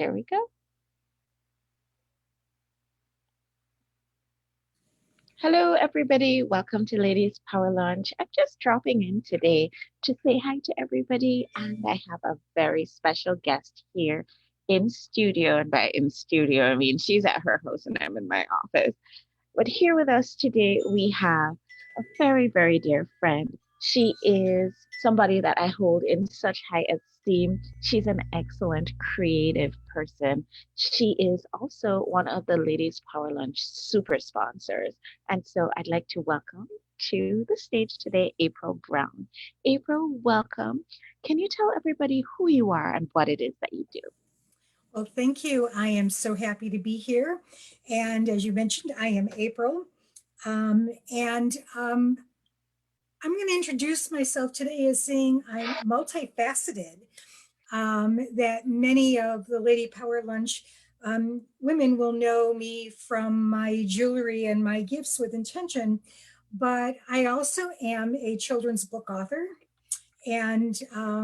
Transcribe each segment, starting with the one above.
There we go. Hello, everybody. Welcome to Ladies Power Lunch. I'm just dropping in today to say hi to everybody, and I have a very special guest here in studio. And by in studio, I mean she's at her house and I'm in my office. But here with us today, we have a very, very dear friend. She is somebody that I hold in such high esteem. She's an excellent creative person. She is also one of the Ladies Power Lunch super sponsors. And so I'd like to welcome to the stage today, April Brown. April, welcome. Can you tell everybody who you are and what it is that you do? Well, thank you. I am so happy to be here. And as you mentioned, I am April. And I'm going to introduce myself today as saying I'm multifaceted, that many of the Lady Power Lunch women will know me from my jewelry and my gifts with intention. But I also am a children's book author, and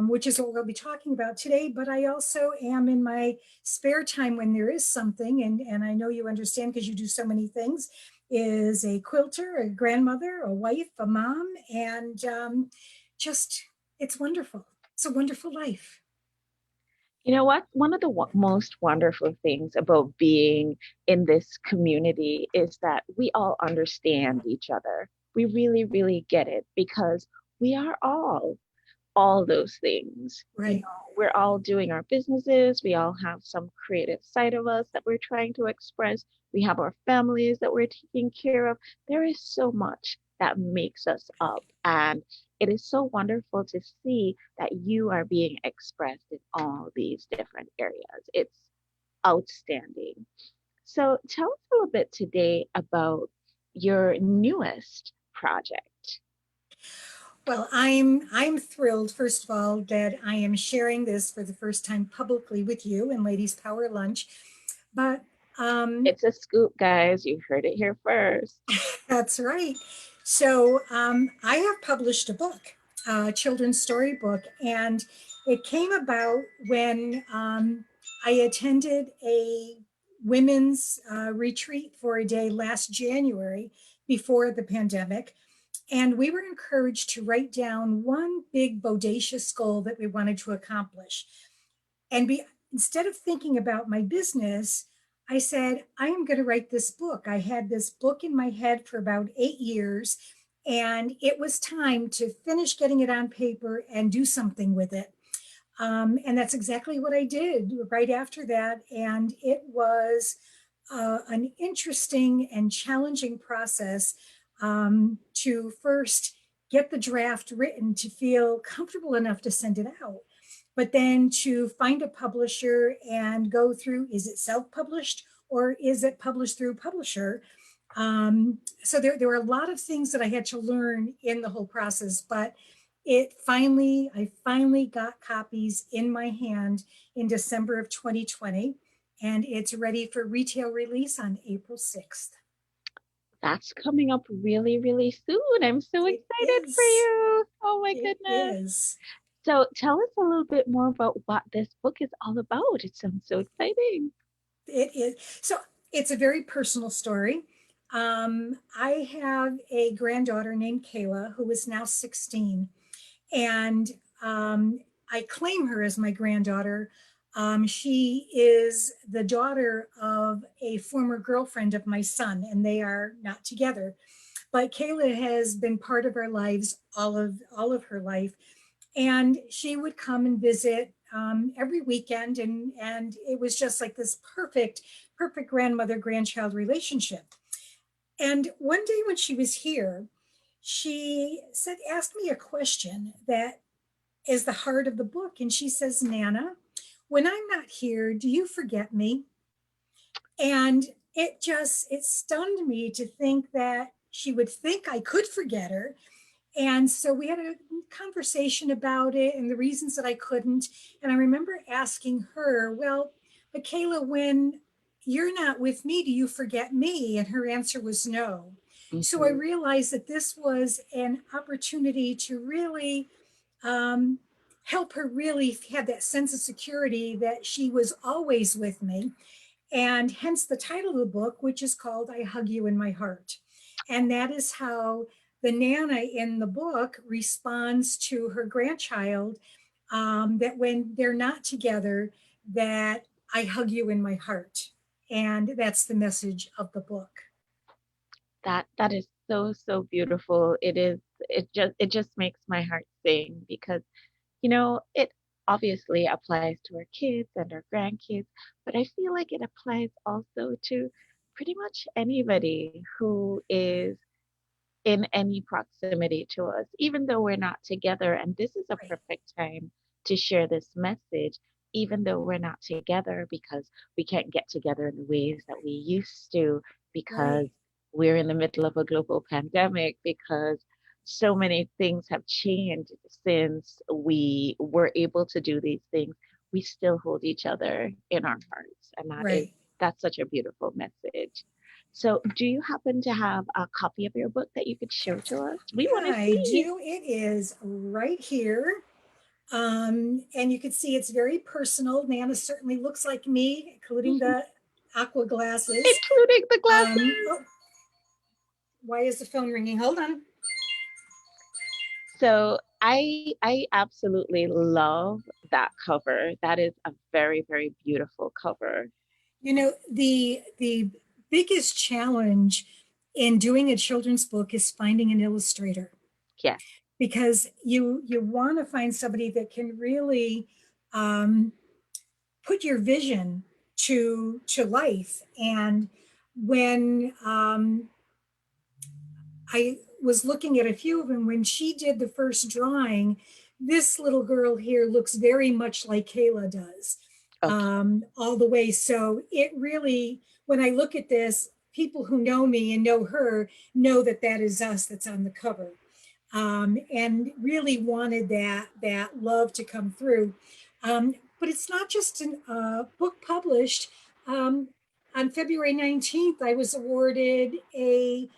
which is what we'll be talking about today. But I also am in my spare time when there is something, and I know you understand because you do so many things, is a quilter, a grandmother, a wife, a mom, and just, it's wonderful. It's a wonderful life. You know what? One of the most wonderful things about being in this community is that we all understand each other. We really, really get it because we are all those things. You Right. know, we're all doing our businesses. We all have some creative side of us that we're trying to express. We have our families that we're taking care of. There is so much that makes us up. And it is so wonderful to see that you are being expressed in all these different areas. It's outstanding. So tell us a little bit today about your newest project. Well, I'm thrilled, first of all, that I am sharing this for the first time publicly with you in Ladies Power Lunch. But It's a scoop, guys. You heard it here first. that's right. So I have published a book, a children's story book, and it came about when I attended a women's retreat for a day last January before the pandemic. And we were encouraged to write down one big bodacious goal that we wanted to accomplish. And instead of thinking about my business, I said, I am going to write this book. I had this book in my head for about 8 years, and it was time to finish getting it on paper and do something with it. And that's exactly what I did right after that. And it was an interesting and challenging process to first get the draft written to feel comfortable enough to send it out, but then to find a publisher and go through, is it self-published or is it published through a publisher? So there were a lot of things that I had to learn in the whole process, but I finally got copies in my hand in December of 2020, and it's ready for retail release on April 6th. That's coming up really, really soon. I'm so It excited for is. you. Oh my It goodness. is. So tell us a little bit more about what this book is all about. It sounds so exciting. It is. So it's a very personal story. I have a granddaughter named Kayla who is now 16, and I claim her as my granddaughter. She is the daughter of a former girlfriend of my son, and they are not together. But Kayla has been part of our lives all of her life, and she would come and visit every weekend, and it was just like this perfect grandmother grandchild relationship. And one day when she was here, she asked me a question that is the heart of the book. And she says, Nana, when I'm not here, do you forget me? And it stunned me to think that she would think I could forget her. And so we had a conversation about it and the reasons that I couldn't. And I remember asking her, well, but Kayla, when you're not with me, do you forget me? And her answer was no. So I Mhm. realized that this was an opportunity to really um, help her really have that sense of security that she was always with me. And hence the title of the book, which is called I Hug You in My Heart. And that is how the Nana in the book responds to her grandchild, that when they're not together, that I hug you in my heart. And that's the message of the book. That is so, so beautiful. It just makes my heart sing because, it obviously applies to our kids and our grandkids, but I feel like it applies also to pretty much anybody who is in any proximity to us, even though we're not together. And this is a Right, perfect time to share this message, even though we're not together, because we can't get together in the ways that we used to, because right, we're in the middle of a global pandemic, because so many things have changed since we were able to do these things. We still hold each other in our hearts. And right. that's such a beautiful message. So, do you happen to have a copy of your book that you could show to us? We want Yeah, to I see. do. It is right here. And you can see it's very personal. Nana certainly looks like me, including Mhm. the aqua glasses. Including the glasses. Oh, why is the phone ringing? Hold on. So, I absolutely love that cover. That is a very, very beautiful cover. You know, the biggest challenge in doing a children's book is finding an illustrator, Yes. because you want to find somebody that can really um, put your vision to life. And when I was looking at a few of them, when she did the first drawing, this little girl here looks very much like Kayla does, Okay. all the way. So it really, when I look at this, people who know me and know her know that that is us that's on the cover, and really wanted that love to come through. But it's not just a book published. Um, on February 19th, I was awarded a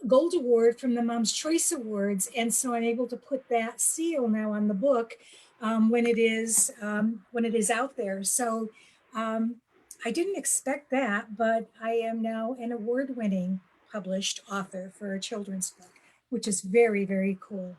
gold award from the Mom's Choice Awards, and so I'm able to put that seal now on the book, when it is out there. So um, I didn't expect that, but I am now an award-winning published author for a children's book, which is very, very cool.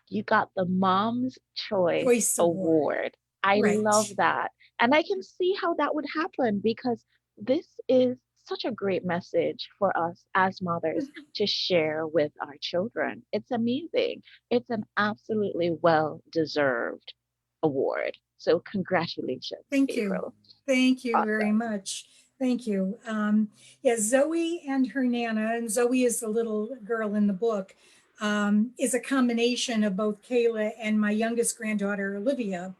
You got the Mom's Choice Choice Award. Award. I love Right. that. And I can see how that would happen because this is such a great message for us as mothers to share with our children. It's amazing. It's an absolutely well deserved award. So, congratulations, Thank you. April. Thank you very Awesome. much. Thank you. Yeah, Zoe and her Nana, and Zoe is the little girl in the book, is a combination of both Kayla and my youngest granddaughter, Olivia.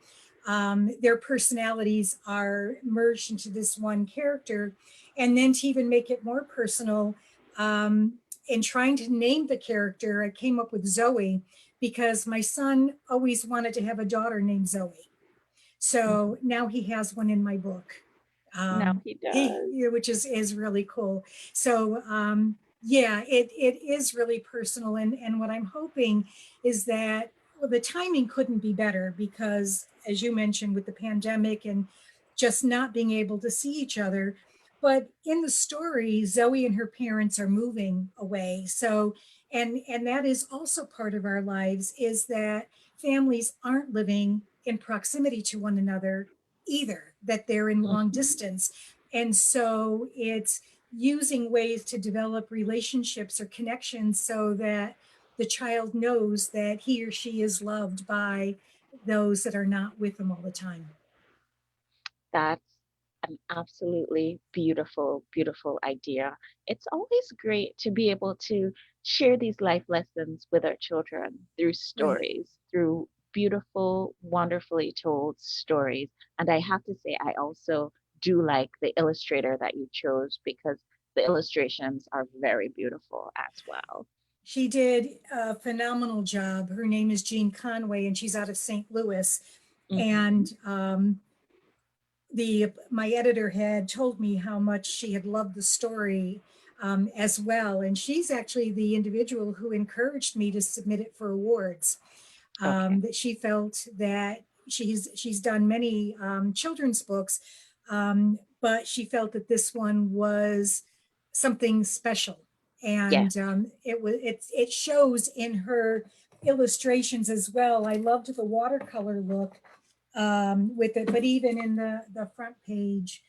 Their personalities are merged into this one character. And then to even make it more personal, in trying to name the character, I came up with Zoe because my son always wanted to have a daughter named Zoe. So Mhm. now he has one in my book, Now he does. which is really cool. So yeah, it is really personal, and what I'm hoping is that, well, the timing couldn't be better because, as you mentioned, with the pandemic and just not being able to see each other. But in the story, Zoe and her parents are moving away. So, and that is also part of our lives, is that families aren't living in proximity to one another either, that they're in long Mhm. distance. And so it's using ways to develop relationships or connections so that the child knows that he or she is loved by those that are not with them all the time. That's an absolutely beautiful, beautiful idea. It's always great to be able to share these life lessons with our children through Right. stories, through beautiful, wonderfully told stories. And I have to say, I also do like the illustrator that you chose because the illustrations are very beautiful as well. She did a phenomenal job. Her name is Jean Conway, and she's out of St. Louis. Hmm. And the my editor had told me how much she had loved the story, as well. And she's actually the individual who encouraged me to submit it for awards. Okay. that she felt that she's done many children's books, but she felt that this one was something special, Yes, and it shows in her illustrations as well. I loved the watercolor look with it, but even in the front page,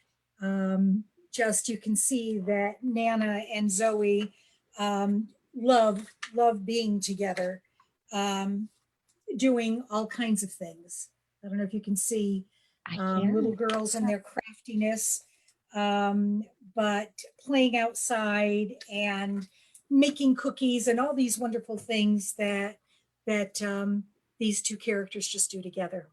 just you can see that Nana and Zoe love being together, um, doing all kinds of things. I don't know if you can see I little can. girls and Yeah. their craftiness, um, but playing outside and making cookies and all these wonderful things that these two characters just do together.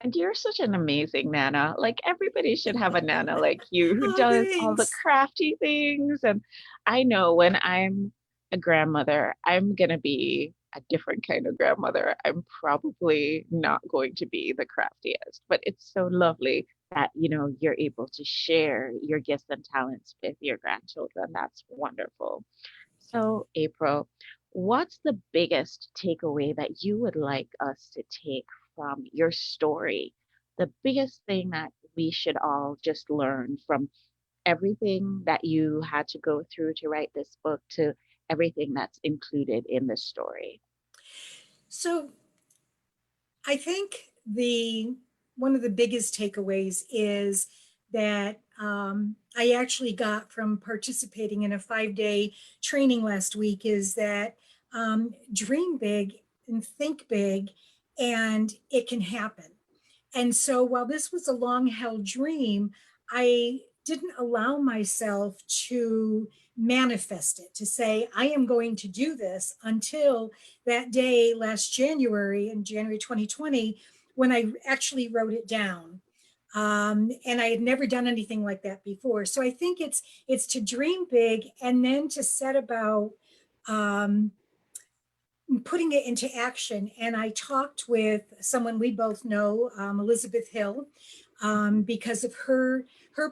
And you're such an amazing Nana. Like everybody should have a Nana like you who Oh, does all the thanks. crafty things. And I know when I'm a grandmother, I'm gonna be a different kind of grandmother. I'm probably not going to be the craftiest, but it's so lovely that, you're able to share your gifts and talents with your grandchildren. That's wonderful. So, April, what's the biggest takeaway that you would like us to take from your story? The biggest thing that we should all just learn from everything that you had to go through to write this book to everything that's included in the story. So I think the one of the biggest takeaways is that I actually got from participating in a 5-day training last week is that dream big and think big, and it can happen. And so while this was a long held dream, I didn't allow myself to manifest it, to say, I am going to do this until that day last January, in January 2020, when I actually wrote it down. And I had never done anything like that before. So I think it's to dream big and then to set about um, putting it into action. And I talked with someone we both know, Elizabeth Hill, Mhm. because of her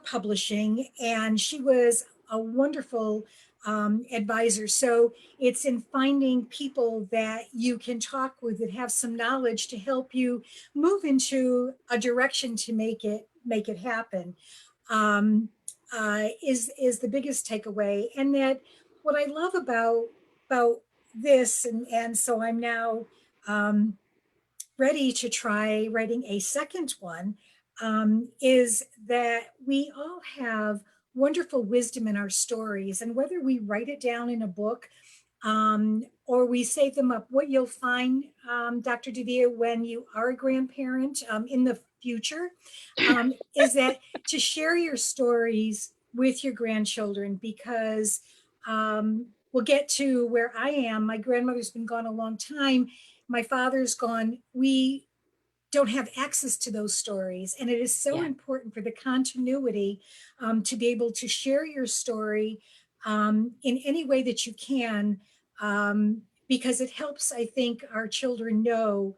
publishing, and she was a wonderful advisor. So it's in finding people that you can talk with that have some knowledge to help you move into a direction to make it happen. Um, is the biggest takeaway, and that what I love about this, and so I'm now um, ready to try writing a second one, is that we all have wonderful wisdom in our stories, and whether we write it down in a book or we save them up, what you'll find, Dr. Davia, when you are a grandparent in the future, is that to share your stories with your grandchildren, because we'll get to where I am. My grandmother's been gone a long time. My father's gone. We don't have access to those stories. And it is so Yeah, important for the continuity to be able to share your story in any way that you can, because it helps, I think, our children know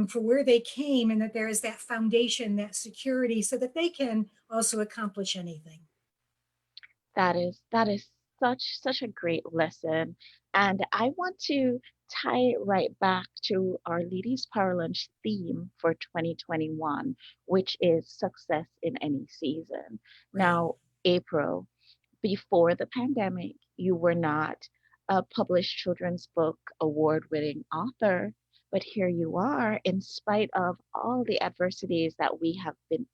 for where they came, and that there is that foundation, that security, so that they can also accomplish anything. that is such a great lesson. And I want to tie it right back to our Ladies Power Lunch theme for 2021, which is success in any season. Right. Now, April, before the pandemic, you were not a published children's book award-winning author, but here you are, in spite of all the adversities that we have been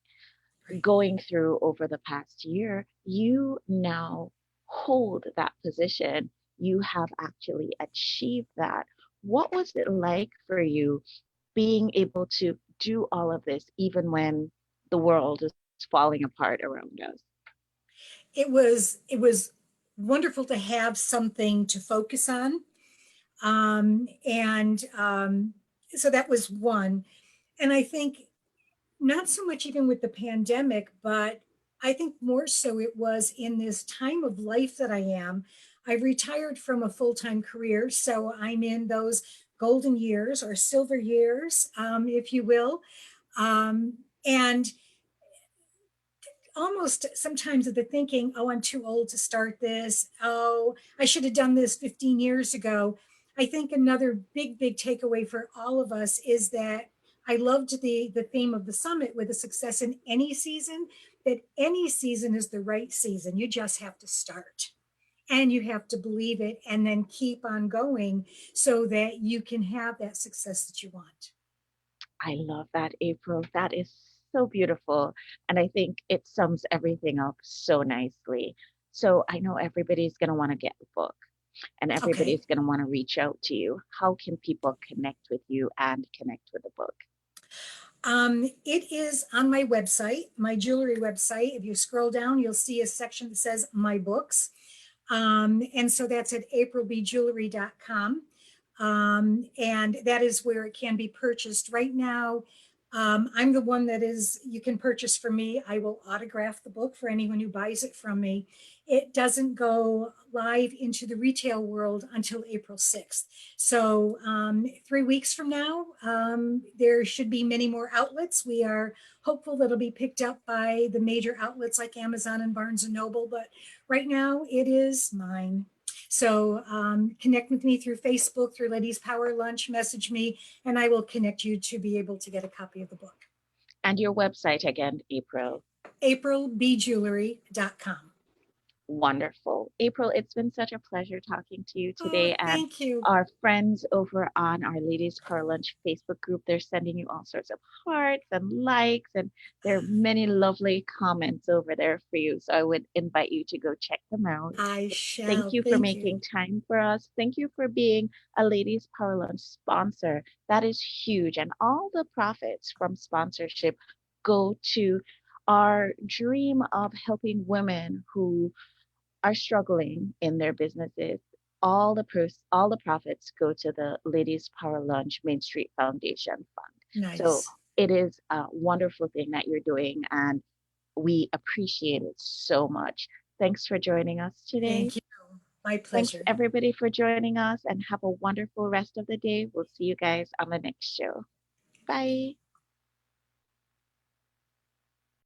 Right. going through over the past year, you now hold that position. You have actually achieved that. What was it like for you being able to do all of this even when the world is falling apart around us? It was wonderful to have something to focus on. And so that was one. And I think not so much even with the pandemic, but I think more so it was in this time of life that I am. I retired from a full time career. So I'm in those golden years or silver years, if you will. And almost sometimes of the thinking, oh, I'm too old to start this. Oh, I should have done this 15 years ago. I think another big takeaway for all of us is that I loved the theme of the summit with a success in any season, that any season is the right season. You just have to start and you have to believe it and then keep on going so that you can have that success that you want. I love that, April. That is so beautiful. And I think it sums everything up so nicely. So I know everybody's going to want to get the book and Okay. everybody's going to want to reach out to you. How can people connect with you and connect with the book? It is on my website, my jewelry website. If you scroll down, you'll see a section that says my books. And so that's at aprilbjewelry.com. And that is where it can be purchased. Right now, I'm the one that is, you can purchase from me. I will autograph the book for anyone who buys it from me. It doesn't go live into the retail world until April 6th. So 3 weeks from now, there should be many more outlets. We are hopeful that it'll be picked up by the major outlets like Amazon and Barnes and Noble, but right now it is mine. So connect with me through Facebook, through Ladies Power Lunch, message me, and I will connect you to be able to get a copy of the book. And your website again, April. aprilbjewelry.com. Wonderful. April, it's been such a pleasure talking to you Oh, today. And thank you. our friends over on our Ladies Power Lunch Facebook group, they're sending you all sorts of hearts and likes, and there are many lovely comments over there for you. So I would invite you to go check them out. I Thank shall. you for Thank you. making time for us. Thank you for being a Ladies Power Lunch sponsor. That is huge. And all the profits from sponsorship go to our dream of helping women who are struggling in their businesses. All the profits go to the Ladies Power Lunch Main Street Foundation Fund. So Nice. it is a wonderful thing that you're doing, and we appreciate it so much. Thanks for joining us today. Thank you. My Thanks pleasure. everybody for joining us, and have a wonderful rest of the day. We'll see you guys on the next show. Bye.